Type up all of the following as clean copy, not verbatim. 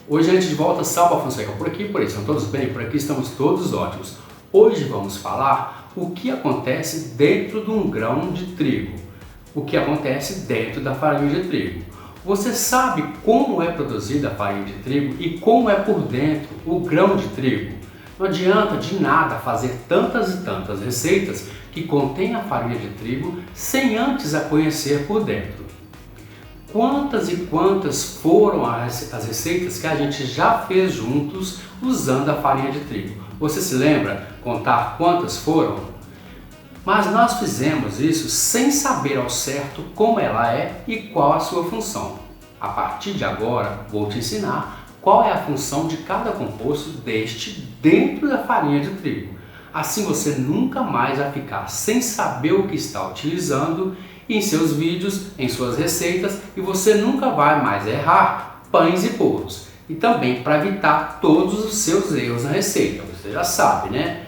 Hoje a gente de volta, Salva Fonseca, por aqui e por aí, estão todos bem? Por aqui estamos todos ótimos. Hoje vamos falar o que acontece dentro de um grão de trigo, o que acontece dentro da farinha de trigo. Você sabe como é produzida a farinha de trigo e como é por dentro o grão de trigo? Não adianta de nada fazer tantas e tantas receitas que contêm a farinha de trigo sem antes a conhecer por dentro. Quantas e quantas foram as receitas que a gente já fez juntos usando a farinha de trigo? Você se lembra contar quantas foram? Mas nós fizemos isso sem saber ao certo como ela é e qual a sua função. A partir de agora, vou te ensinar qual é a função de cada composto deste dentro da farinha de trigo. Assim você nunca mais vai ficar sem saber o que está utilizando em seus vídeos, em suas receitas, e você nunca vai mais errar pães e bolos. E também para evitar todos os seus erros na receita, você já sabe, né?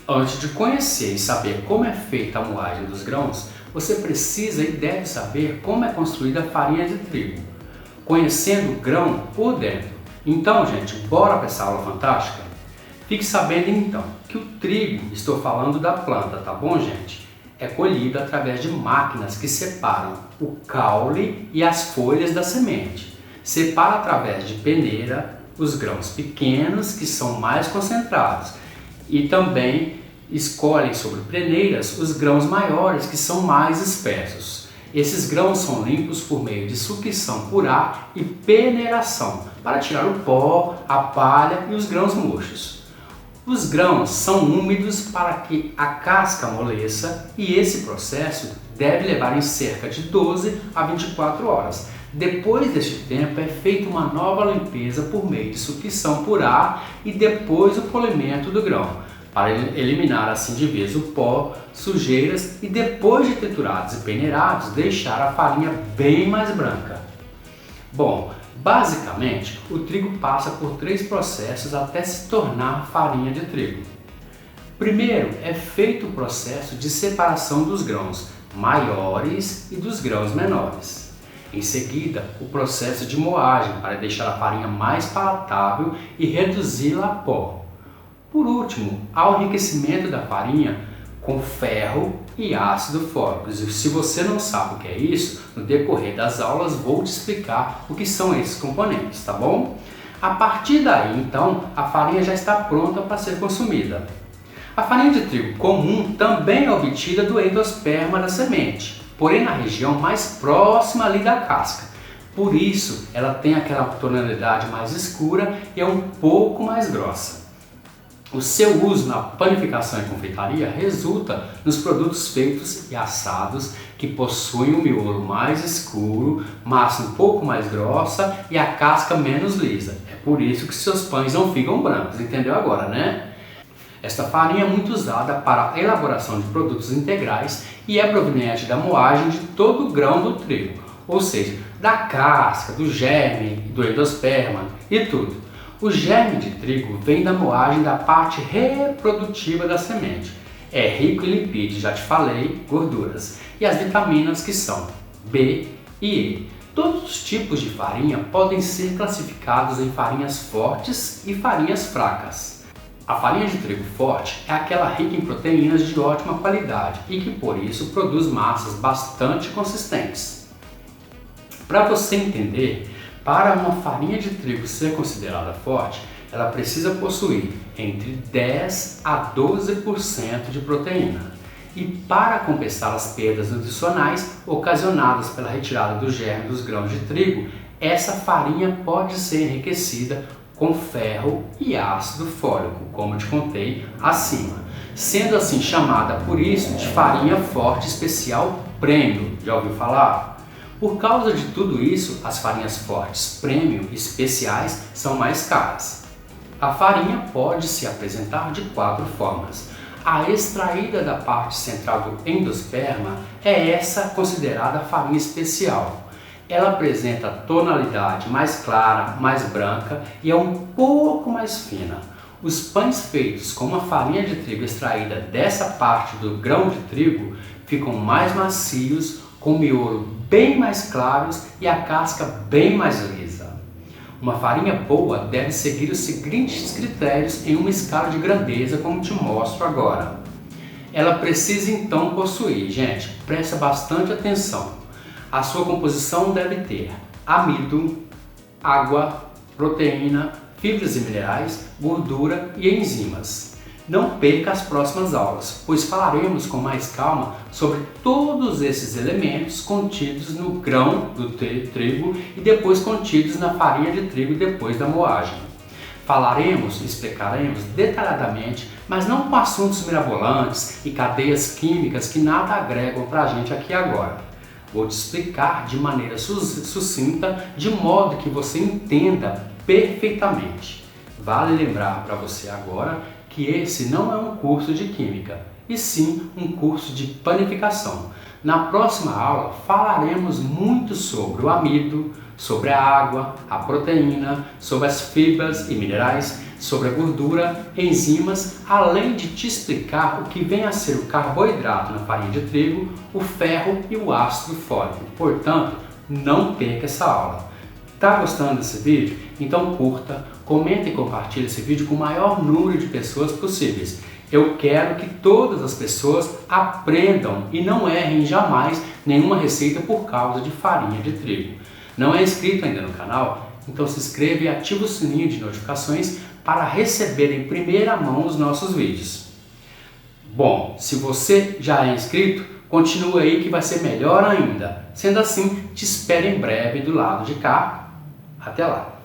Antes de conhecer e saber como é feita a moagem dos grãos, você precisa e deve saber como é construída a farinha de trigo, conhecendo o grão por dentro. Então, gente, bora para essa aula fantástica? Fique sabendo então que o trigo, estou falando da planta, tá bom, gente? É colhido através de máquinas que separam o caule e as folhas da semente. Separa através de peneira os grãos pequenos, que são mais concentrados, e também escolhem sobre peneiras os grãos maiores, que são mais espessos. Esses grãos são limpos por meio de sucção por ar e peneiração, para tirar o pó, a palha e os grãos murchos. Os grãos são úmidos para que a casca amoleça e esse processo deve levar em cerca de 12 a 24 horas. Depois deste tempo é feita uma nova limpeza por meio de sucção por ar e depois o polimento do grão, para eliminar assim de vez o pó, sujeiras e depois de triturados e peneirados deixar a farinha bem mais branca. Bom, basicamente, o trigo passa por 3 processos até se tornar farinha de trigo. Primeiro é feito o processo de separação dos grãos maiores e dos grãos menores. Em seguida, o processo de moagem para deixar a farinha mais palatável e reduzi-la a pó. Por último, há o enriquecimento da farinha com ferro e ácido fólico. E se você não sabe o que é isso, no decorrer das aulas vou te explicar o que são esses componentes, tá bom? A partir daí, então, a farinha já está pronta para ser consumida. A farinha de trigo comum também é obtida do endosperma da semente, porém na região mais próxima ali da casca. Por isso, ela tem aquela tonalidade mais escura e é um pouco mais grossa. O seu uso na panificação e confeitaria resulta nos produtos feitos e assados que possuem um miolo mais escuro, massa um pouco mais grossa e a casca menos lisa. É por isso que seus pães não ficam brancos, entendeu agora, né? Esta farinha é muito usada para a elaboração de produtos integrais e é proveniente da moagem de todo o grão do trigo, ou seja, da casca, do germe, do endosperma e tudo. O germe de trigo vem da moagem da parte reprodutiva da semente. É rico em lipídios, já te falei, gorduras, e as vitaminas que são B e E. Todos os tipos de farinha podem ser classificados em farinhas fortes e farinhas fracas. A farinha de trigo forte é aquela rica em proteínas de ótima qualidade e que por isso produz massas bastante consistentes. Para você entender, para uma farinha de trigo ser considerada forte, ela precisa possuir entre 10 a 12% de proteína. E para compensar as perdas nutricionais ocasionadas pela retirada do germe dos grãos de trigo, essa farinha pode ser enriquecida com ferro e ácido fólico, como te contei acima, sendo assim chamada por isso de farinha forte especial premium. Já ouviu falar? Por causa de tudo isso, as farinhas fortes premium especiais são mais caras. A farinha pode se apresentar de 4 formas. A extraída da parte central do endosperma é essa considerada farinha especial. Ela apresenta tonalidade mais clara, mais branca e é um pouco mais fina. Os pães feitos com uma farinha de trigo extraída dessa parte do grão de trigo ficam mais macios, com miolo bem mais claros e a casca bem mais lisa. Uma farinha boa deve seguir os seguintes critérios em uma escala de grandeza, como te mostro agora. Ela precisa então possuir, gente, presta bastante atenção. A sua composição deve ter amido, água, proteína, fibras e minerais, gordura e enzimas. Não perca as próximas aulas, pois falaremos com mais calma sobre todos esses elementos contidos no grão do trigo e depois contidos na farinha de trigo depois da moagem. Falaremos e explicaremos detalhadamente, mas não com assuntos mirabolantes e cadeias químicas que nada agregam para a gente aqui agora. Vou te explicar de maneira sucinta, de modo que você entenda perfeitamente. Vale lembrar para você agora que esse não é um curso de química, e sim um curso de panificação. Na próxima aula falaremos muito sobre o amido, sobre a água, a proteína, sobre as fibras e minerais, sobre a gordura, enzimas, além de te explicar o que vem a ser o carboidrato na farinha de trigo, o ferro e o ácido fólico. Portanto, não perca essa aula. Tá gostando desse vídeo? Então curta, comenta e compartilhe esse vídeo com o maior número de pessoas possíveis. Eu quero que todas as pessoas aprendam e não errem jamais nenhuma receita por causa de farinha de trigo. Não é inscrito ainda no canal? Então se inscreva e ative o sininho de notificações para receber em primeira mão os nossos vídeos. Bom, se você já é inscrito, continua aí que vai ser melhor ainda. Sendo assim, te espero em breve do lado de cá. Até lá!